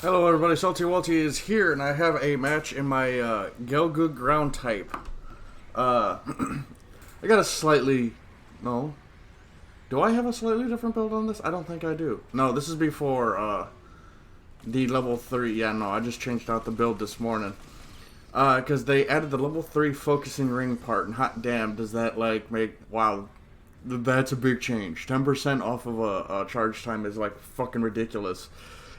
Hello everybody, Salty Walty is here, and I have a match in my Gelgoog ground type. Uh, I got a slightly... No. Do I have a slightly different build on this? I don't think I do. No, this is before the level 3. Yeah, no, I just changed out the build this morning. Because they added the level 3 focusing ring part, and hot damn, does that, like, make... Wow, that's a big change. 10% off of a charge time is, like, fucking ridiculous.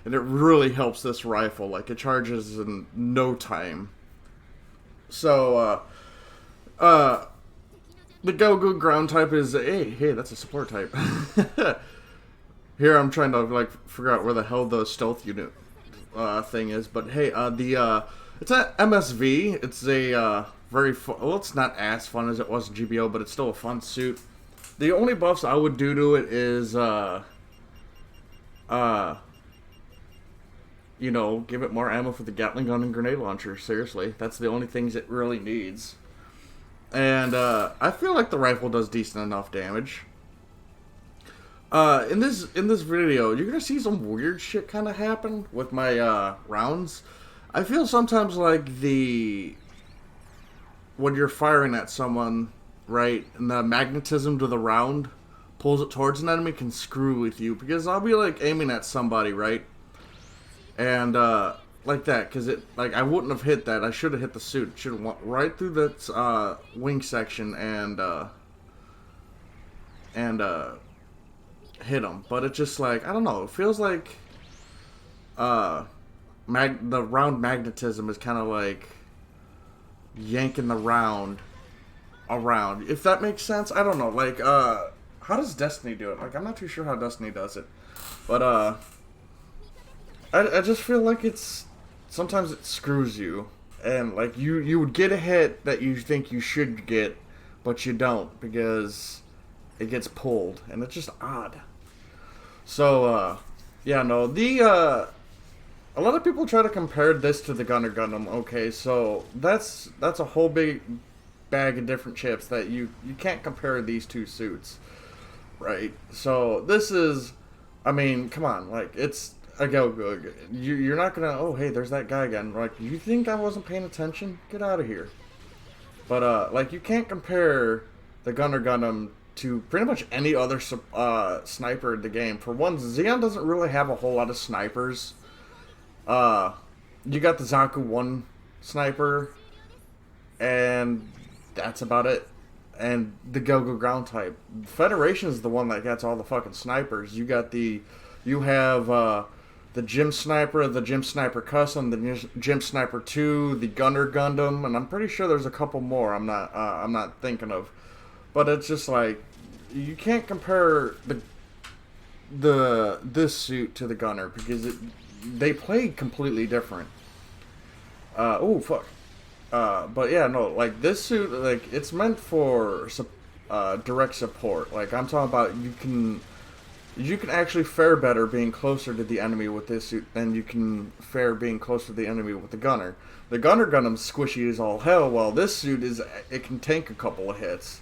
And it really helps this rifle. Like, it charges in no time. So, the Gelgoog ground type is... Hey, that's a support type. Here I'm trying to, like, figure out where the hell the stealth unit thing is. But, hey, it's an MSV. It's a very fun... Well, it's not as fun as it was in GBO, but it's still a fun suit. The only buffs I would do to it is, you know, give it more ammo for the Gatling gun and grenade launcher. Seriously, that's the only things it really needs. And I feel like the rifle does decent enough damage. In this video, you're gonna see some weird shit kind of happen with my rounds. I feel sometimes like when you're firing at someone, right, and the magnetism to the round pulls it towards an enemy can screw with you, because I'll be like aiming at somebody, right? And, like that, because I wouldn't have hit that. I should have hit the suit. Should have went right through that, wing section and hit him. But it just, like, I don't know. It feels like, the round magnetism is kind of, like, yanking the round around. If that makes sense? I don't know. Like, how does Destiny do it? Like, I'm not too sure how Destiny does it. But, I just feel like sometimes it screws you, and like you would get a hit that you think you should get, but you don't, because it gets pulled, and it's just odd. So yeah, no, a lot of people try to compare this to the Gunner Gundam. Okay, so that's a whole big bag of different chips that you can't compare these two suits, right? So this is, I mean, come on, like, it's a Gelgoog. You're not gonna, oh hey, there's that guy again. Like, you think I wasn't paying attention? Get out of here. But like, you can't compare the Gunner Gundam to pretty much any other sniper in the game. For one, Zeon doesn't really have a whole lot of snipers. You got the Zaku 1 sniper, and that's about it. And the Gelgoog ground type. Federation is the one that gets all the fucking snipers. You have the Gym Sniper, the Gym Sniper Custom, the Gym Sniper 2, the Gunner Gundam, and I'm pretty sure there's a couple more I'm not thinking of. But it's just like, you can't compare this suit to the Gunner, because they play completely different. Oh fuck. But yeah, no, like, this suit, like, it's meant for direct support. Like, I'm talking about, you can actually fare better being closer to the enemy with this suit than you can fare being closer to the enemy with the Gunner. The Gunner Gundam's squishy as all hell, while this suit it can tank a couple of hits.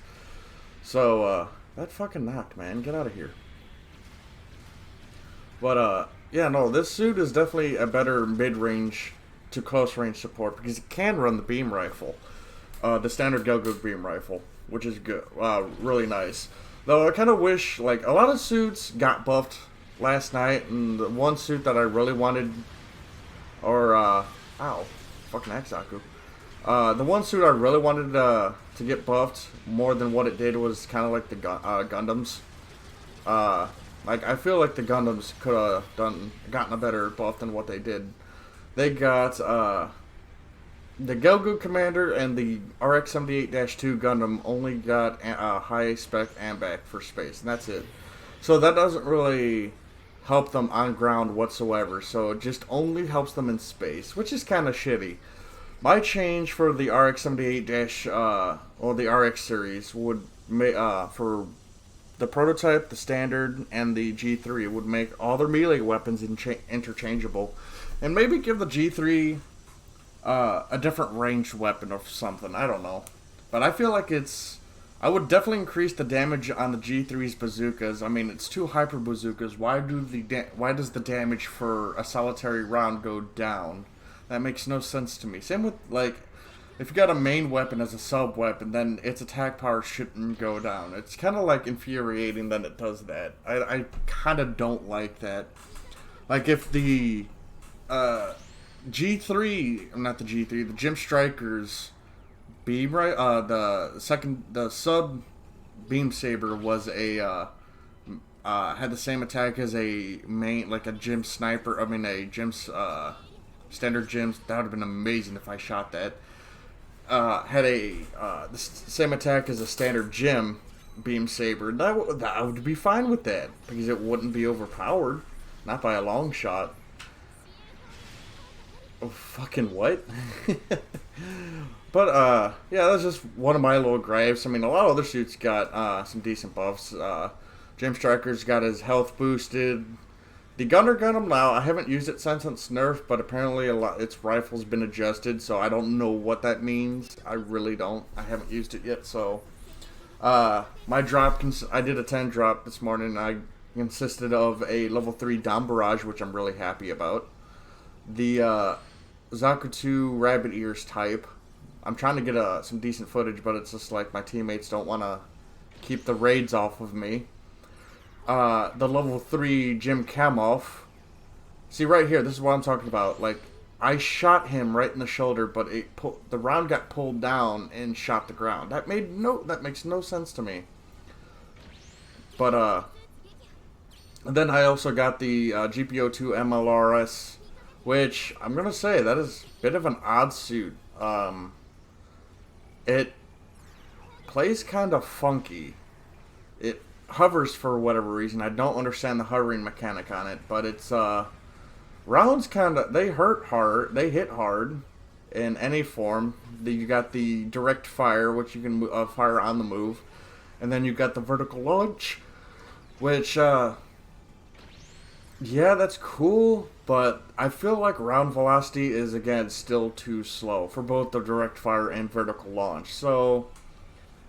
So, that fucking knocked, man. Get out of here. But, yeah, no, this suit is definitely a better mid-range to close-range support, because it can run the beam rifle. The standard Gelgoog beam rifle, which is good. Really nice. Though I kind of wish, like, a lot of suits got buffed last night, and the one suit that I really wanted, ow, fucking Axaku. The one suit I really wanted to get buffed more than what it did was kind of like the Gundams. Like, I feel like the Gundams could have gotten a better buff than what they did. They got, the Gelgoog Commander and the RX-78-2 Gundam only got high spec ambac for space, and that's it. So that doesn't really help them on ground whatsoever, so it just only helps them in space, which is kind of shitty. My change for the RX-78- or the RX series would make, for the prototype, the standard, and the G3, would make all their melee weapons interchangeable, and maybe give the G3 a different ranged weapon or something. I don't know. But I feel like it's I would definitely increase the damage on the G3's bazookas. I mean, it's two hyper bazookas. Why does the damage for a solitary round go down? That makes no sense to me. Same with like, if you got a main weapon as a sub weapon, then its attack power shouldn't go down. It's kind of like infuriating that it does that. I kind of don't like that. Like if the G3, not the G3, the Gym Strikers beam right, the sub beam saber was a had the same attack as a main, like a gym sniper. I mean a gym's standard gyms. That would have been amazing if I shot that. Had the same attack as a standard gym beam saber. That would be fine with that because it wouldn't be overpowered, not by a long shot. Oh, fucking what? But, yeah, that's just one of my little gripes. I mean, a lot of other suits got, some decent buffs. James Striker's got his health boosted. The Gunner Gun now, I haven't used it since it's nerfed, but apparently its rifle's been adjusted, so I don't know what that means. I really don't. I haven't used it yet, so. My drop, I did a 10 drop this morning. I consisted of a level 3 down barrage, which I'm really happy about. The, Zakutu Rabbit Ears type. I'm trying to get some decent footage, but it's just like my teammates don't want to keep the raids off of me. The level 3 Jim Kamoff. See right here, this is what I'm talking about. Like, I shot him right in the shoulder, but the round got pulled down and shot the ground. That makes no sense to me. But then I also got the GBO2 MLRS, which I'm gonna say that is a bit of an odd suit. It plays kind of funky. It hovers for whatever reason. I don't understand the hovering mechanic on it, but it's rounds they hit hard in any form. You got the direct fire, which you can fire on the move, and then you got the vertical launch, which yeah, that's cool, but I feel like round velocity is again still too slow for both the direct fire and vertical launch. So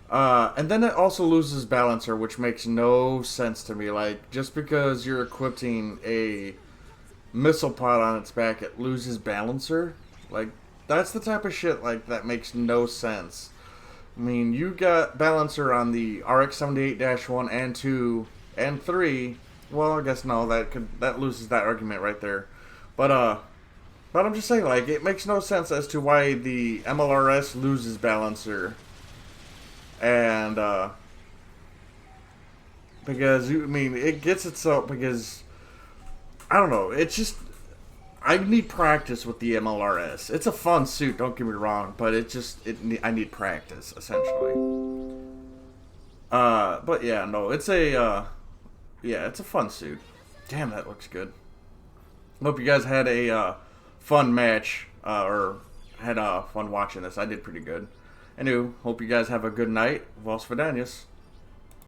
and then it also loses balancer, which makes no sense to me. Like, just because you're equipping a missile pod on its back, it loses balancer. Like, that's the type of shit, like, that makes no sense. I mean, you got balancer on the RX-78-1 and 2 and 3. Well, I guess no, that loses that argument right there. But I'm just saying, like, it makes no sense as to why the MLRS loses balancer. And, because, it gets itself, because, I don't know, it's just, I need practice with the MLRS. It's a fun suit, don't get me wrong, but I need practice, essentially. But yeah, no, it's a fun suit. Damn, that looks good. Hope you guys had a, fun match, or had, fun watching this. I did pretty good. Anyway, hope you guys have a good night. Vos Vidanius.